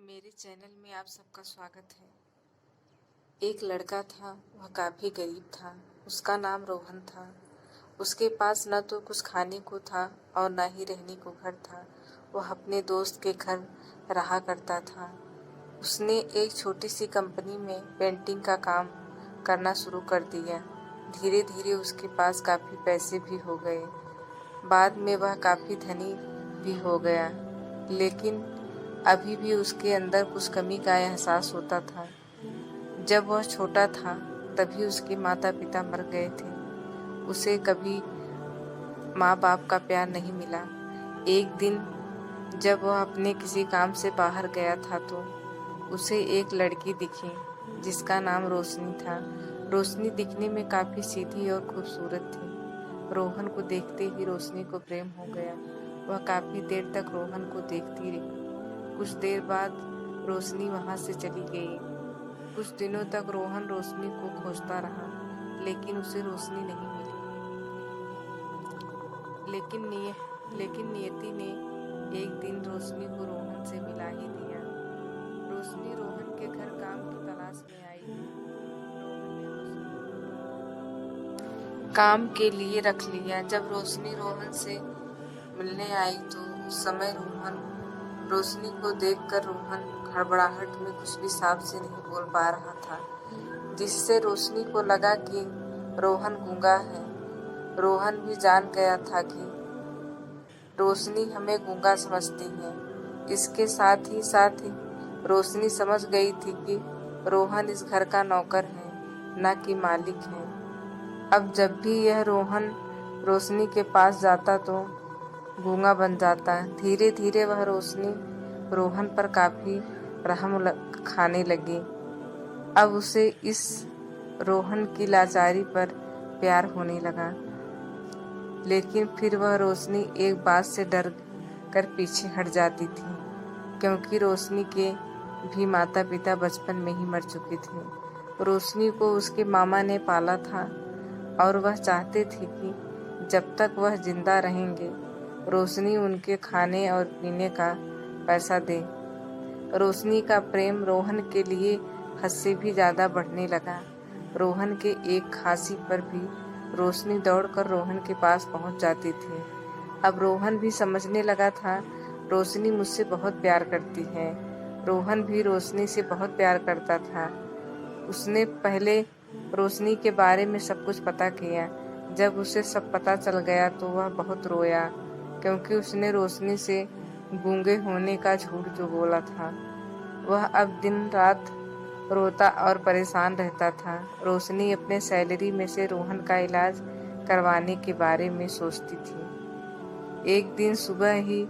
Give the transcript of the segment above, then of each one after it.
मेरे चैनल में आप सबका स्वागत है। एक लड़का था, वह काफ़ी गरीब था। उसका नाम रोहन था। उसके पास न तो कुछ खाने को था और न ही रहने को घर था। वह अपने दोस्त के घर रहा करता था। उसने एक छोटी सी कंपनी में पेंटिंग का काम करना शुरू कर दिया। धीरे धीरे उसके पास काफ़ी पैसे भी हो गए। बाद में वह काफ़ी धनी भी हो गया, लेकिन अभी भी उसके अंदर कुछ कमी का एहसास होता था। जब वह छोटा था तभी उसके माता पिता मर गए थे। उसे कभी माँ बाप का प्यार नहीं मिला। एक दिन जब वह अपने किसी काम से बाहर गया था तो उसे एक लड़की दिखी जिसका नाम रोशनी था। रोशनी दिखने में काफ़ी सीधी और खूबसूरत थी। रोहन को देखते ही रोशनी को प्रेम हो गया। वह काफ़ी देर तक रोहन को देखती रही। कुछ देर बाद रोशनी वहाँ से चली गई। कुछ दिनों तक रोहन रोशनी को खोजता रहा, लेकिन उसे रोशनी नहीं मिली। लेकिन नियति ने एक दिन रोशनी को रोहन से मिला ही दिया। रोशनी रोहन के घर काम की तलाश में आई। रोहन ने रोशनी को काम के लिए रख लिया। जब रोशनी रोहन से मिलने आई तो उस समय रोशनी को देखकर रोहन हड़बड़ाहट में कुछ भी साफ से नहीं बोल पा रहा था, जिससे रोशनी को लगा कि रोहन गूंगा है। रोहन भी जान गया था कि रोशनी हमें गूंगा समझती है। इसके साथ ही रोशनी समझ गई थी कि रोहन इस घर का नौकर है, न कि मालिक है। अब जब भी यह रोहन रोशनी के पास जाता तो गूंगा बन जाता। धीरे धीरे वह रोशनी रोहन पर काफ़ी रहम खाने लगी। अब उसे इस रोहन की लाचारी पर प्यार होने लगा। लेकिन फिर वह रोशनी एक बात से डर कर पीछे हट जाती थी, क्योंकि रोशनी के भी माता पिता बचपन में ही मर चुके थे। रोशनी को उसके मामा ने पाला था और वह चाहते थे कि जब तक वह जिंदा रहेंगे रोशनी उनके खाने और पीने का पैसा दे। रोशनी का प्रेम रोहन के लिए हद से भी ज़्यादा बढ़ने लगा। रोहन के एक खांसी पर भी रोशनी दौड़कर रोहन के पास पहुंच जाती थी। अब रोहन भी समझने लगा था रोशनी मुझसे बहुत प्यार करती है। रोहन भी रोशनी से बहुत प्यार करता था। उसने पहले रोशनी के बारे में सब कुछ पता किया। जब उसे सब पता चल गया तो वह बहुत रोया, क्योंकि उसने रोशनी से गूंगे होने का झूठ जो बोला था। वह अब दिन रात रोता और परेशान रहता था। रोशनी अपने सैलरी में से रोहन का इलाज करवाने के बारे में सोचती थी। एक दिन सुबह ही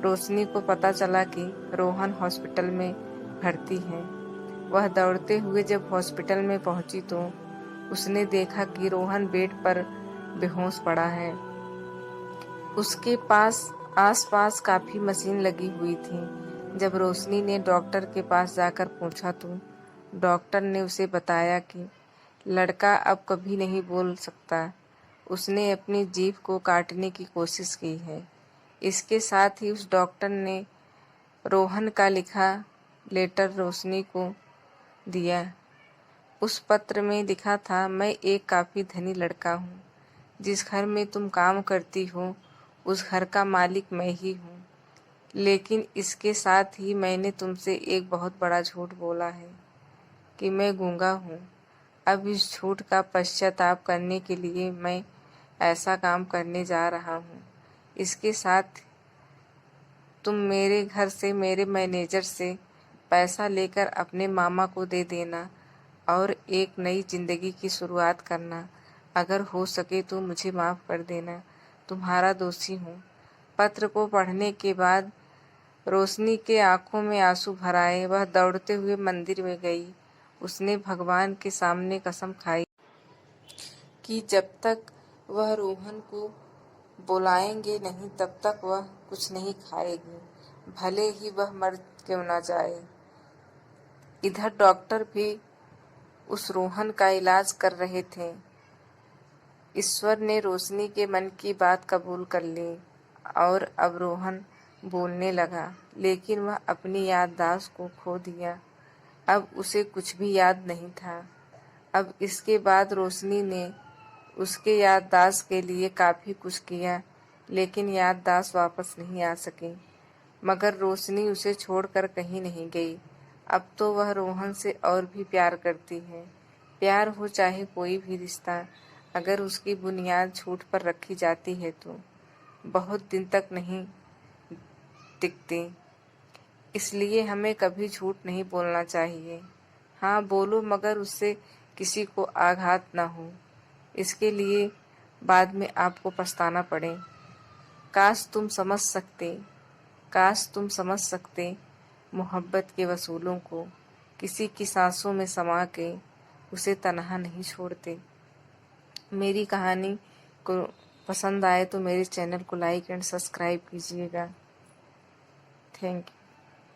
रोशनी को पता चला कि रोहन हॉस्पिटल में भर्ती है। वह दौड़ते हुए जब हॉस्पिटल में पहुंची तो उसने देखा कि रोहन बेड पर बेहोश पड़ा है। उसके पास आसपास काफ़ी मशीन लगी हुई थी। जब रोशनी ने डॉक्टर के पास जाकर पूछा तो डॉक्टर ने उसे बताया कि लड़का अब कभी नहीं बोल सकता। उसने अपनी जीभ को काटने की कोशिश की है। इसके साथ ही उस डॉक्टर ने रोहन का लिखा लेटर रोशनी को दिया। उस पत्र में लिखा था, मैं एक काफ़ी धनी लड़का हूँ। जिस घर में तुम काम करती हो उस घर का मालिक मैं ही हूँ। लेकिन इसके साथ ही मैंने तुमसे एक बहुत बड़ा झूठ बोला है कि मैं गूंगा हूँ। अब इस झूठ का पश्चाताप करने के लिए मैं ऐसा काम करने जा रहा हूँ। इसके साथ तुम मेरे घर से मेरे मैनेजर से पैसा लेकर अपने मामा को दे देना और एक नई जिंदगी की शुरुआत करना। अगर हो सके तो मुझे माफ़ कर देना। तुम्हारा दोषी हूँ। पत्र को पढ़ने के बाद रोशनी के आंखों में आंसू भर आए। वह दौड़ते हुए मंदिर में गई। उसने भगवान के सामने कसम खाई कि जब तक वह रोहन को बुलाएंगे नहीं तब तक वह कुछ नहीं खाएगी, भले ही वह मर क्यों न जाए। इधर डॉक्टर भी उस रोहन का इलाज कर रहे थे। ईश्वर ने रोशनी के मन की बात कबूल कर ली और अब रोहन बोलने लगा, लेकिन वह अपनी याददाश्त को खो दिया। अब उसे कुछ भी याद नहीं था। अब इसके बाद रोशनी ने उसके याददाश्त के लिए काफ़ी कुछ किया, लेकिन याददाश्त वापस नहीं आ सकी। मगर रोशनी उसे छोड़कर कहीं नहीं गई। अब तो वह रोहन से और भी प्यार करती है। प्यार हो चाहे कोई भी रिश्ता, अगर उसकी बुनियाद झूठ पर रखी जाती है तो बहुत दिन तक नहीं टिकती। इसलिए हमें कभी झूठ नहीं बोलना चाहिए। हाँ बोलो, मगर उससे किसी को आघात ना हो, इसके लिए बाद में आपको पछताना पड़े। काश तुम समझ सकते, काश तुम समझ सकते मोहब्बत के वसूलों को, किसी की सांसों में समा के उसे तन्हा नहीं छोड़ते। मेरी कहानी को पसंद आए तो मेरे चैनल को लाइक एंड सब्सक्राइब कीजिएगा। Thank you.